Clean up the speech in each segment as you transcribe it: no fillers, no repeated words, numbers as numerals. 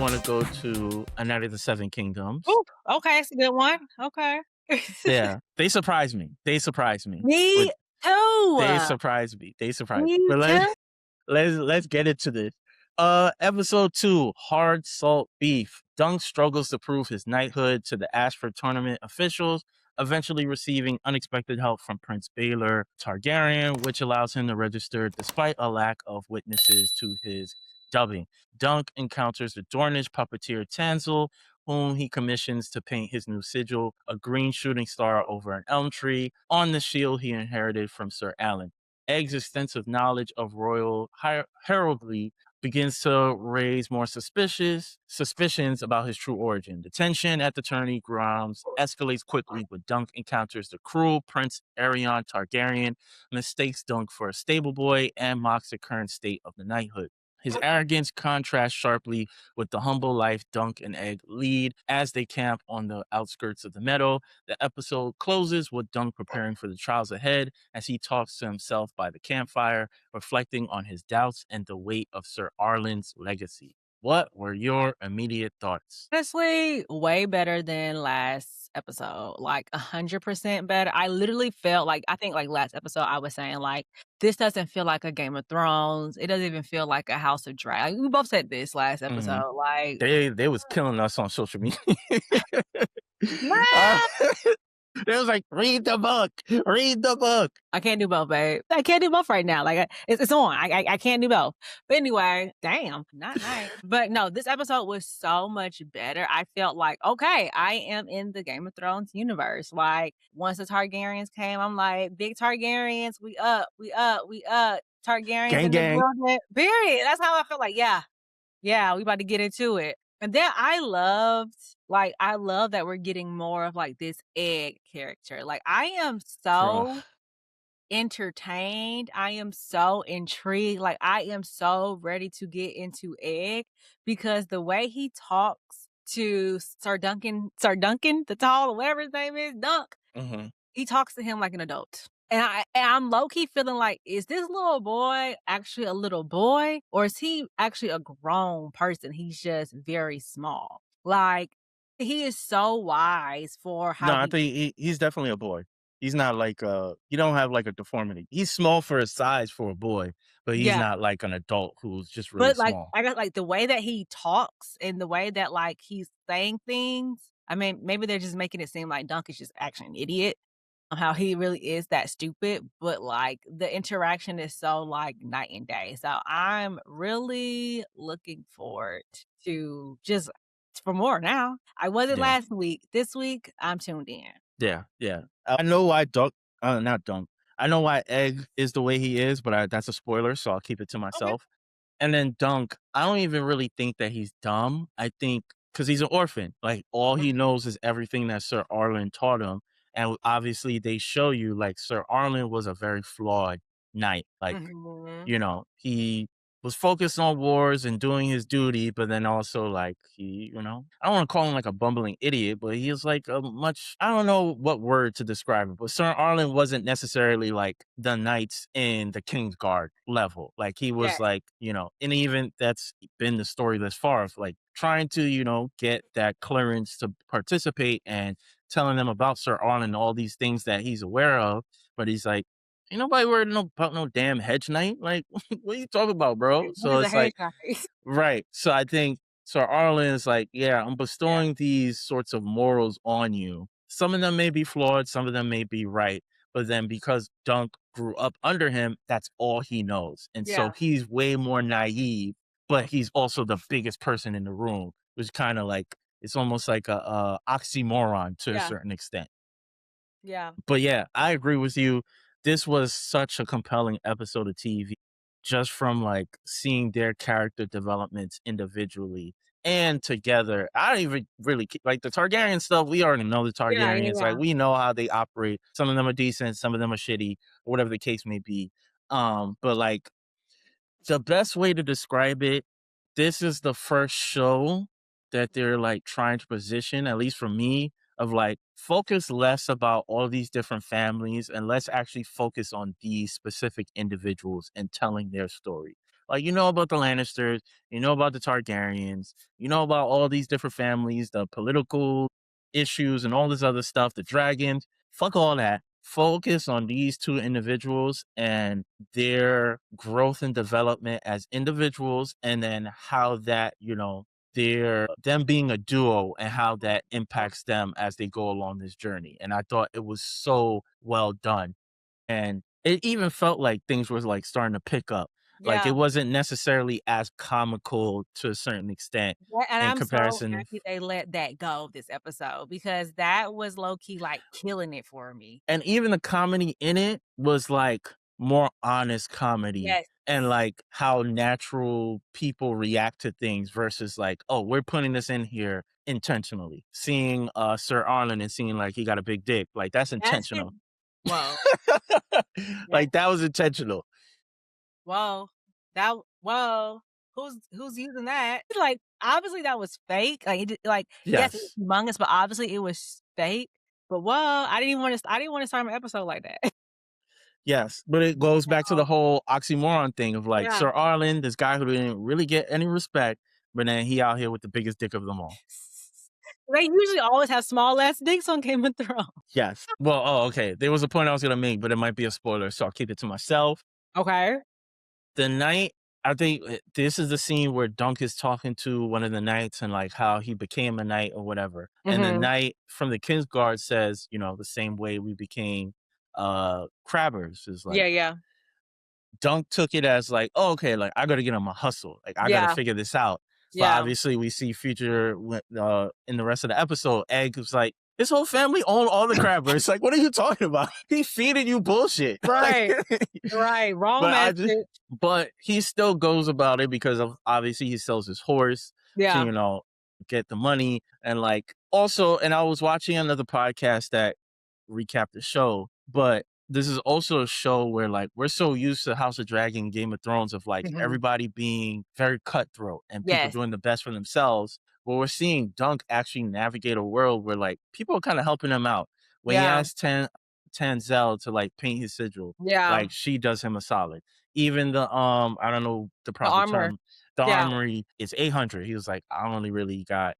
want to go to A Night of the Seven Kingdoms. Ooh, okay, it's a good one. Okay. Yeah, they surprised me. They surprised me. Me With they too. surprised me. They surprised me. Me But too. let's get into this. Episode 2, Hard Salt Beef. Dunk struggles to prove his knighthood to the Ashford tournament officials, eventually receiving unexpected help from Prince Baelor Targaryen, which allows him to register despite a lack of witnesses to his dubbing. Dunk encounters the Dornish puppeteer Tanzel, whom he commissions to paint his new sigil, a green shooting star over an elm tree, on the shield he inherited from Ser Arlan. Egg's extensive knowledge of royal heraldry begins to raise more suspicions about his true origin. The tension at the tourney grounds escalates quickly when Dunk encounters the cruel Prince Aerion Targaryen, mistakes Dunk for a stable boy, and mocks the current state of the knighthood. His arrogance contrasts sharply with the humble life Dunk and Egg lead as they camp on the outskirts of the meadow. The episode closes with Dunk preparing for the trials ahead as he talks to himself by the campfire, reflecting on his doubts and the weight of Ser Arlan's legacy. What were your immediate thoughts? Honestly, way better than last episode. Like 100% better. I literally felt like I think like last episode I was saying like this doesn't feel like a Game of Thrones. It doesn't even feel like a House of Dragon. We both said this last Mhm. episode. Like They was killing us on social media. Uh, ah! It was like, read the book, read the book. I can't do both, babe. I can't do both right now. Like it's on. I can't do both. But anyway, damn, not nice. But no, this episode was so much better. I felt like, okay, I am in the Game of Thrones universe. Like once the Targaryens came, I'm like, big Targaryens, we up, we up, we up. Targaryens Gang, in the gang. building. Period. That's how I feel like, yeah, we about to get into it. And then I love that we're getting more of like this Egg character. Like I am Bro. so entertained. I am so intrigued. Like I am so ready to get into Egg because the way he talks to Sir Duncan, the tall, whatever his name is, Dunk, Mm-hmm. he talks to him like an adult. And I'm low key feeling like, is this little boy actually a little boy or is he actually a grown person? He's just very small. Like he is so wise for No, how I he. think he's definitely a boy. He's not like he don't have like a deformity. He's small for his size for a boy, but he's Yeah. not like an adult who's just really But, like, small. I got, like, the way that he talks and the way that, like, he's saying things, I mean, maybe they're just making it seem like Dunk is just actually an idiot on how he really is that stupid, but, like, the interaction is so, like, night and day. So I'm really looking forward to just for more now. I wasn't Yeah. last week. This week, I'm tuned in. Yeah, yeah. I know why Dunk not Dunk. I know why Egg is the way he is, but that's a spoiler, so I'll keep it to Okay. myself. And then Dunk, I don't even really think that he's dumb. I think because he's an orphan. Like all he knows is everything that Sir Arlan taught him. And obviously they show you like Sir Arlan was a very flawed knight. Like Mhm. he was focused on wars and doing his duty, but then also like I don't want to call him like a bumbling idiot, but he was like I don't know what word to describe it, but Sir Arlen wasn't necessarily like the knights in the King's Guard level. Like he Yeah. was like, and even that's been the story thus far of like trying to, get that clearance to participate and telling them about Sir Arlen and all these things that he's aware of. But he's like, ain't nobody worried about no damn hedge knight. Like, what are you talking about, bro? What So is a it's like, haircut? right. So I think Sir Arlen is like, yeah, I'm Yeah. bestowing these sorts of morals on you. Some of them may be flawed, some of them may be right. But then because Dunk grew up under him, that's all he knows. And so Yeah. he's way more naive, but he's also the biggest person in the room, which kind of like, it's almost like a oxymoron to a Yeah. certain extent. Yeah. But yeah, I agree with you. This was such a compelling episode of TV just from like seeing their character developments individually and together. I don't even really like the Targaryen stuff. We already know the Yeah, yeah, Targaryens. Like yeah. we know how they operate. Some of them are decent, some of them are shitty, or whatever the case may be. But like the best way to describe it, this is the first show that they're like trying to position, at least for me, of like focus less about all these different families and let's actually focus on these specific individuals and telling their story. Like, you know about the Lannisters, you know about the Targaryens, you know about all these different families, the political issues and all this other stuff, the dragons. Fuck all that. Focus on these two individuals and their growth and development as individuals, and then how that, their them being a duo and how that impacts them as they go along this journey. And I thought it was so well done. And it even felt like things were like starting to pick up. Like it Yeah. wasn't necessarily as comical to a certain extent Yeah, and in I'm so comparison. happy they let that go this episode because that was low key, like, killing it for me. And even the comedy in it was like more honest comedy, Yes. and like how natural people react to things versus like, oh, we're putting this in here intentionally. Seeing Sir Arlan and seeing like he got a big dick, like that's That shit intentional. whoa. That Like that was intentional. whoa. That whoa. Who's using that? Like, obviously, that was fake. Like, yes, it was Yes. humongous, but obviously it was fake. But whoa, I didn't wanna start my episode like that. Yes, but it goes back to the whole oxymoron thing of like Yeah. Sir Arlan, this guy who didn't really get any respect, but then he out here with the biggest dick of them all. They usually always have small ass dicks on Game of Thrones. Yes. Well, oh, okay. There was a point I was gonna make, but it might be a spoiler, so I'll keep it to myself. Okay. The night, I think this is the scene where Dunk is talking to one of the knights and like how he became a knight or whatever. And the Mhm. knight from the Kingsguard says, the same way we became crabbers is like Yeah, yeah. Dunk took it as like, oh, okay, like I gotta get on my hustle. Like I gotta Yeah, figure this out. But yeah. obviously we see future in the rest of the episode, Egg was like, his whole family own all the crabbers. Like, what are you talking about? He feeding you bullshit. Like, Right, right. Wrong but I just message. but he still goes about it because of obviously he sells his horse to, Yeah. get the money. And like also, and I was watching another podcast that recap the show, but this is also a show where like we're so used to House of Dragon, Game of Thrones of like Mhm. everybody being very cutthroat and people Yes. doing the best for themselves. But we're seeing Dunk actually navigate a world where like people are kind of helping him out. When he Yeah, asked Tanzel to like paint his sigil, yeah. like she does him a solid. Even the I don't know the The proper armor. term, the Yeah, armory is 800. He was like, I only really got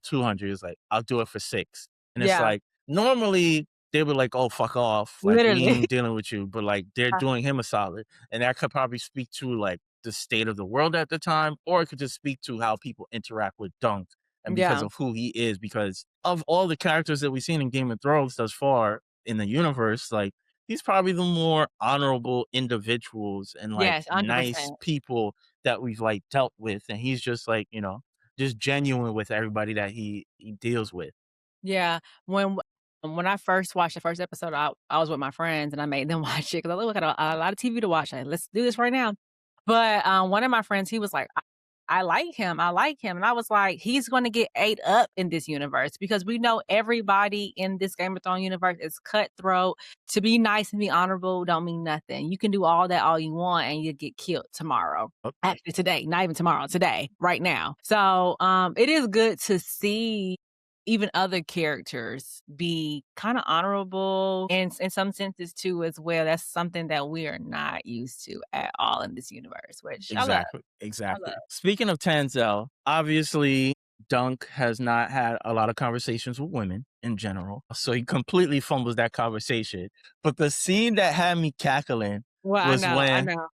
200. He was like, I'll do it for 6. And it's yeah. like normally they were like, "Oh, fuck off. Like, we Literally. ain't dealing with you." But, like, they're doing him a solid. And that could probably speak to, like, the state of the world at the time, or it could just speak to how people interact with Dunk and because Yeah, of who he is. Because of all the characters that we've seen in Game of Thrones thus far in the universe, like, he's probably the more honorable individuals and, like, yes, nice 100%. people that we've, like, dealt with. And he's just, like, just genuine with everybody that he deals with. Yeah, when I first watched the first episode, I was with my friends and I made them watch it 'cause I look at a lot of TV to watch. Like, "Let's do this right now." But, one of my friends, he was like, I like him, I like him." And I was like, "He's gonna get ate up in this universe because we know everybody in this Game of Thrones universe is cutthroat. To be nice and be honorable don't mean nothing. You can do all that all you want and you'll get killed tomorrow." Actually, today, not even tomorrow, today, right now. So, it is good to see even other characters be kinda honorable in some senses too as well. That's something that we are not used to at all in this universe, which I love, Exactly, I love. exactly. Speaking of Tanzel, obviously, Dunk has not had a lot of conversations with women in general, so he completely fumbles that conversation. But the scene that had me cackling Well, I was know, I when know,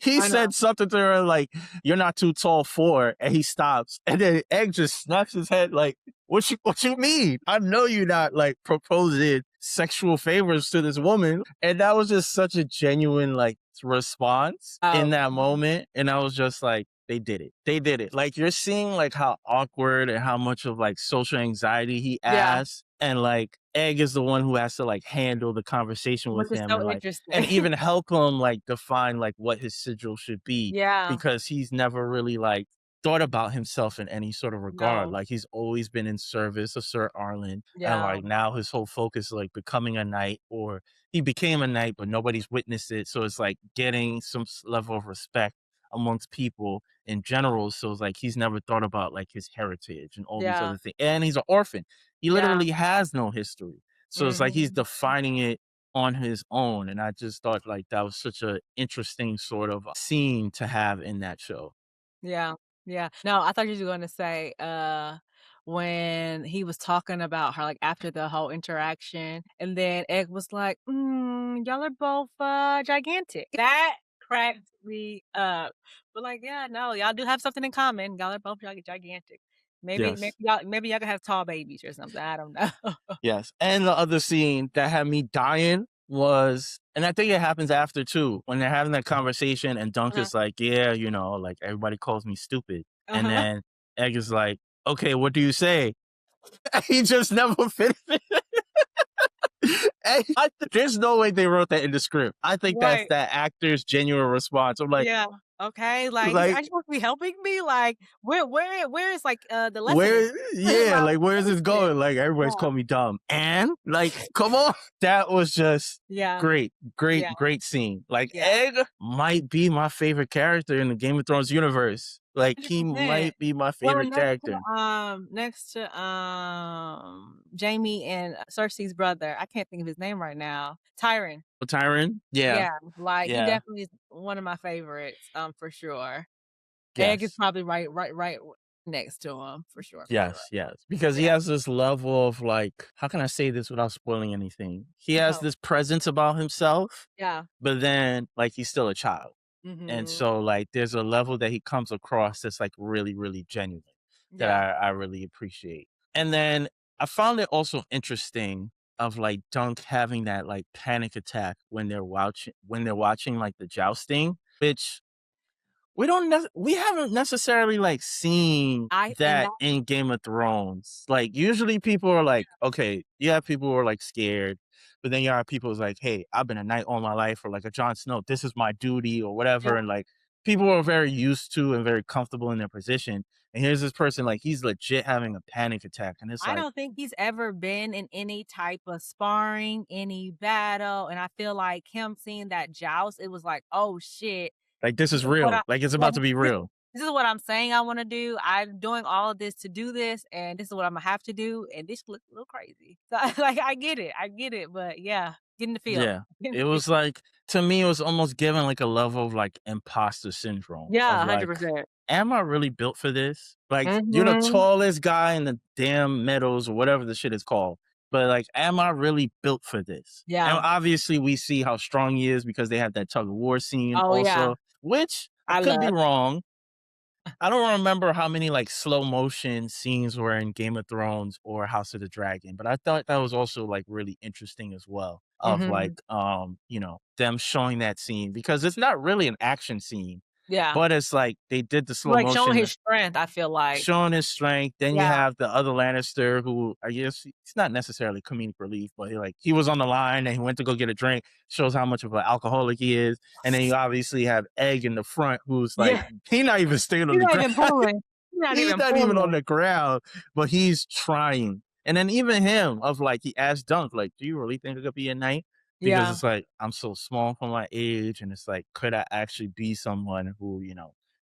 he I know. said something to her like, "You're not too tall for," and he stops, and then Egg just snaps his head like, "What you mean? I know you're not like proposing sexual favors to this woman." And that was just such a genuine like response in Oh, that moment, and I was just like, "They did it. They did it." Like you're seeing like how awkward and how much of like social anxiety he yeah, has, and like Egg is the one who has to like handle the conversation which with is him so and like and interesting. even help him like define like what his sigil should be, Yeah, because he's never really like thought about himself in any sort of regard. no, Like he's always been in service of Sir Arlan, and yeah, like now his whole focus is like becoming a knight, or he became a knight but nobody's witnessed it, so it's like getting some level of respect amongst people in general. So it's like he's never thought about like his heritage and all these yeah, other things, and he's an orphan. He yeah, literally has no history, so it's like he's mhm, defining it on his own. And I just thought like that was such a interesting sort of scene to have in that show. Yeah, yeah. No, I thought you were gonna say, when he was talking about her, like, after the whole interaction, and then Egg was like, y'all are both, gigantic." That cracked me up. But, like, yeah, no, y'all do have something in common. Y'all are both gigantic. Yes. Maybe y'all could have tall babies or something, I don't know. Yes. And the other scene that had me dying was, and I think it happens after too, when they're having that conversation and Dunk Uh-huh, is like, yeah, like everybody calls me stupid. And uh-huh. then Egg is like, okay, what do you say? He just never finished it. And there's no way they wrote that in the script. I think that's Right. that actor's genuine response. I'm Yeah. Okay, like, he's like, actually supposed to be helping me? Like, where is, like, the lesson in where, yeah, like, like, where's what is this this? going? Like, everybody's Yeah. calling me dumb. And, like, come on. That was just Yeah. great, Yeah. great, great scene. Like, Yeah. Egg might be my favorite character in the Game of Thrones universe. Like, he 100%. might be my Well, favorite character. next to, Jamie and Cersei's brother, I can't think of his name right now. Tyrion. Tyron? Yeah, Yeah, like, he yeah, definitely is one of my favorites, for sure. Egg is yes. probably right next to him, for sure. Yes, yes, because he Yeah. has this level of like, how can I say this without spoiling anything? He has No. this presence about himself, Yeah. but then like he's still a child. And Mhm. so like there's a level that he comes across that's like really, really genuine that Yeah. I really appreciate. And then I found it also interesting of like Dunk having that like panic attack when they're watching like the jousting, which we haven't necessarily, like, seen I and that that in Game of Thrones. Like, usually people are like, okay, you have people who are, like, scared, but then you have people who's like, "Hey, I've been a knight all my life," or like a Jon Snow, "This is my duty," or yeah. whatever, and, like, people are very used to and very comfortable in their position, and here's this person, like, he's legit having a panic attack, and it's I like don't think he's ever been in any type of sparring, any battle, and I feel like him seeing that joust, it was like, "Oh, shit. this This is is what I" real, like, it's yeah, about to be "This real. this is what I'm saying I wanna do. I'm doing all of this to do this, and this is what Imma have to do, and this look a little crazy." So, like, I get it, but yeah, get in the field. Yeah. Get in It the was field. like to me, it was almost given like a level of like imposter syndrome Yeah, of like, 100%. am I really built for this? Like, you're the Mhm. tallest guy in the damn meadows or whatever the shit is called. But like, am I really built for this? And Yeah. obviously, we see how strong he is because they have that tug of war scene Oh, yeah. also, which I I could be love. wrong. I don't remember how many like slow motion scenes were in Game of Thrones or House of the Dragon, but I thought that was also like really interesting as well. Of like, Mhm. them showing that scene because it's not really an action scene, Yeah. but it's like they did the slow Like, showing motion his strength, I feel like. showing his strength. Then you Yeah. have the other Lannister who I guess he's not necessarily comedic relief, but he was on the line and he went to go get a drink, shows how much of an alcoholic he is. And then you obviously have Egg in the front who's like, Yeah. he not even staying on He's the not ground. even pulling. He's not He's even not even on pulling. the ground, but he's trying. And then even him of like he asked Dunk, like, do you really think I could be a knight? Because Yeah. it's like I'm so small for my age, and it's like, could I actually be someone who,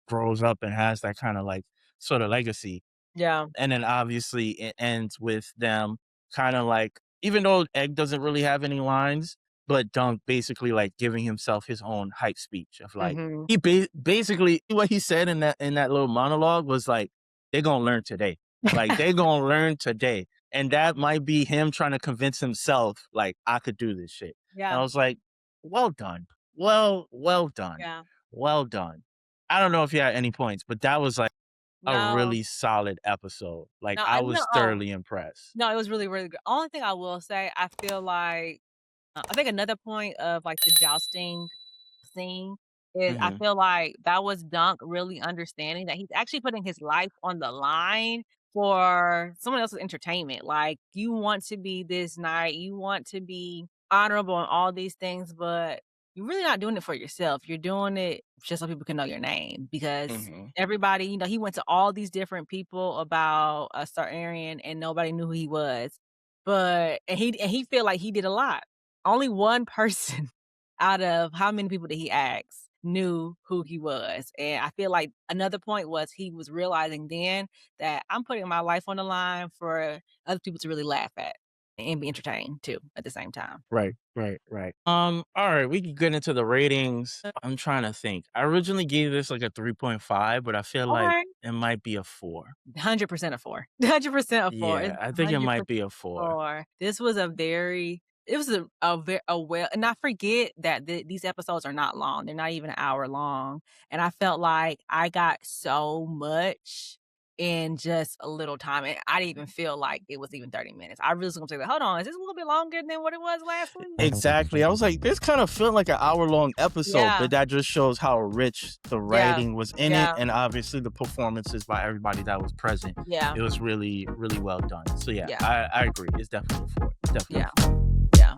grows up and has that kind of like sort of legacy? Yeah. And then obviously it ends with them kind of like, even though Egg doesn't really have any lines, but Dunk basically like giving himself his own hype speech of like Mhm. basically what he said in that little monologue was like, they're gonna learn today. Like they're gonna learn today. And that might be him trying to convince himself, like, I could do this shit. And Yeah. I was like, well done. Well done. Yeah. Well done. I don't know if you had any points, but that was like a No. really solid episode. Like, No, I no, was oh, thoroughly impressed. no, it was really, really good. Only thing I will say, I feel like I think another point of, like, the jousting scene is I Mhm, feel like that was Dunk really understanding that he's actually putting his life on the line for someone else's entertainment. Like, you want to be this knight, you want to be honorable and all these things, but you're really not doing it for yourself. You're doing it just so people can know your name because mhm, everybody, he went to all these different people about Ser Arlan and nobody knew who he was. But and he feel like he did a lot. Only one person out of how many people did he ask knew who he was, and I feel like another point was he was realizing then that I'm putting my life on the line for other people to really laugh at. and be entertained too at the same time. Right. All right, we can get into the ratings. I'm trying to think. I originally gave this like a 3.5, but I feel like Okay. it might be a 4. 100% a 4. 100% a 4. Yeah, It's I think it might 100% be a 4. 4. This was it was a well, and I forget that these episodes are not long. They're not even an hour long. And I felt like I got so much in just a little time. And I didn't even feel like it was even 30 minutes. I really was gonna say, hold on, is this a little bit longer than what it was last week? Exactly. I was like, this kind of felt like an hour-long episode, Yeah. but that just shows how rich the writing was in Yeah. it, and obviously the performances by everybody that was present. Yeah. It was really, really well done. So yeah, Yeah. I agree. It's definitely a 4. It's definitely a 4. Yeah.